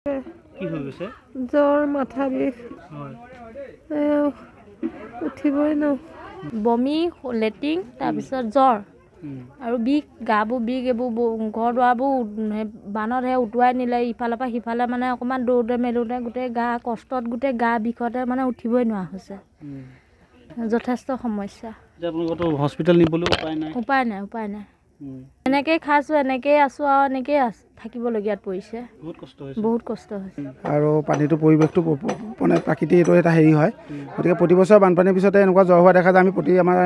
কি হৈ গৈছে? জ্বৰ, মাথা বিষ, উঠিবই ন। বমি, লেট্ৰিন, তাৰপিছত জ্বৰ আৰু বিষ, গাবোৰ বিষ, এইবোৰ ঘৰ দুৱাৰবোৰ বানত উটুৱাই নিলে ইফালৰ পৰা সিফালে, মানে অকণমান দৌৰোতে মেলোঁতে গোটেই গা কষ্টত, গোটেই গা বিষতে মানে উঠিবই নোৱাৰা হৈছে। যথেষ্ট সমস্যা। আপোনালোকৰতো হস্পিটেল নিবলৈও উপায় নাই। এনেকেই খাইছোঁ, এনেকেই আছোঁ আৰু এনেকেই থাকিবলগীয়াত পৰিছে। বহুত কষ্ট হৈছে। আৰু পানীটো পৰিৱেশটো মানে প্ৰাকৃতিক এইটো এটা হেৰি হয়। গতিকে প্ৰতি বছৰ বানপানীৰ পিছতে এনেকুৱা জ্বৰ হোৱা দেখা যায়। আমি আমাৰ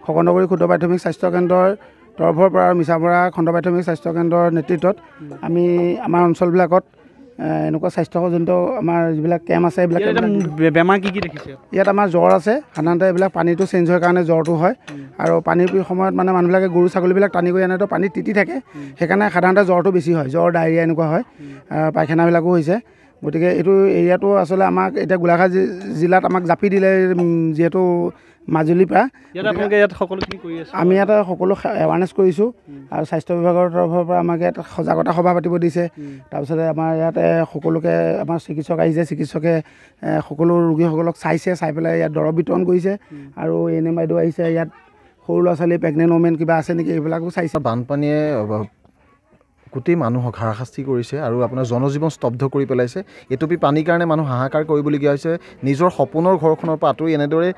খগনগুৰি ক্ষুদ্ৰ প্ৰাথমিক স্বাস্থ্য কেন্দ্ৰৰ তৰফৰ পৰা আৰু মিছামৰা খণ্ড প্ৰাথমিক স্বাস্থ্য কেন্দ্ৰৰ নেতৃত্বত আমি আমাৰ অঞ্চলবিলাকত এনেকুৱা স্বাস্থ্যজনিত আমাৰ যিবিলাক কেম্প আছে, এইবিলাক বেমাৰ কি দেখিছে? ইয়াত আমাৰ জ্বৰ আছে। সাধাৰণতে এইবিলাক পানীটো চেঞ্জ হোৱাৰ কাৰণে জ্বৰটো হয়। আৰু পানীৰ সময়ত মানে মানুহবিলাকে গৰু ছাগলীবিলাক টানি কৰি আনেতো পানীত তিতি থাকে, সেইকাৰণে সাধাৰণতে জ্বৰটো বেছি হয়। জ্বৰ, ডায়েৰিয়া এনেকুৱা হয়। পায়খানাবিলাকো হৈছে। গতিকে এইটো এৰিয়াটো আচলতে আমাক এতিয়া গোলাঘাট জিলাত আমাক জাপি দিলে, যিহেতু মাজুলীৰ পৰা আমি ইয়াত সকলো এৱাৰনেছ কৰিছোঁ। আৰু স্বাস্থ্য বিভাগৰ তৰফৰ পৰা আমাক ইয়াত সজাগতা সভা পাতিব দিছে। তাৰপিছতে আমাৰ ইয়াতে সকলোকে আমাৰ চিকিৎসক আহিছে, চিকিৎসকে সকলো ৰোগীসকলক চাই পেলাই ইয়াত দৰৱ বিতৰণ কৰিছে। আৰু এনে বাইদেউ আহিছে, ইয়াত সৰু ল'ৰা ছোৱালী, প্ৰেগনেণ্ট ওমেন কিবা আছে নেকি এইবিলাকো চাইছে। বানপানীয়ে গোটেই মানুহক হাৰাশাস্তি কৰিছে আৰু আপোনাৰ জনজীৱন স্তব্ধ কৰি পেলাইছে। এটুপি পানীৰ কাৰণে মানুহ হাহাকাৰ কৰিবলগীয়া হৈছে। নিজৰ সপোনৰ ঘৰখনৰ পৰা আঁতৰি এনেদৰে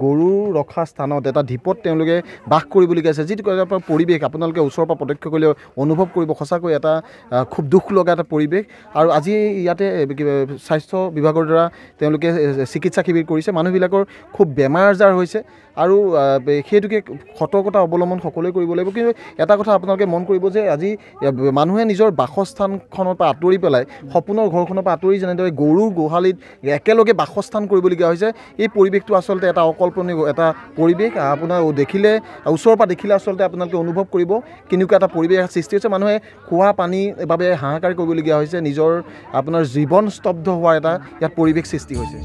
গৰু ৰখা স্থানত এটা ঢিপত তেওঁলোকে বাস কৰিবলগীয়া হৈছে। যিটো আপোনাৰ পৰিৱেশ আপোনালোকে ওচৰৰ পৰা প্ৰত্যক্ষ কৰিলে অনুভৱ কৰিব, সঁচাকৈ এটা খুব দুখ লগা এটা পৰিৱেশ। আৰু আজি ইয়াতে স্বাস্থ্য বিভাগৰ দ্বাৰা তেওঁলোকে চিকিৎসা শিবিৰ কৰিছে। মানুহবিলাকৰ খুব বেমাৰ আজাৰ হৈছে আৰু সেইটোকে সতৰ্কতা অৱলম্বন সকলোৱে কৰিব লাগিব। কিন্তু এটা কথা আপোনালোকে মন কৰিব যে আজি মানুহে নিজৰ বাসস্থানখনৰ পৰা আঁতৰি পেলাই সপোনৰ ঘৰখনৰ পৰা আঁতৰি যেনেদৰে গৰুৰ গোহালিত একেলগে বাসস্থান কৰিবলগীয়া হৈছে, এই পৰিৱেশটো আচলতে এটা অকল্পনীয় এটা পৰিৱেশ। আপোনাৰ দেখিলে, ওচৰৰ পৰা দেখিলে আচলতে আপোনালোকে অনুভৱ কৰিব কেনেকুৱা এটা পৰিৱেশ সৃষ্টি হৈছে। মানুহে খোৱা পানীৰ বাবে হাহাকাৰ কৰিবলগীয়া হৈছে। নিজৰ আপোনাৰ জীৱন স্তব্ধ হোৱাৰ এটা ইয়াত পৰিৱেশ সৃষ্টি হৈছে।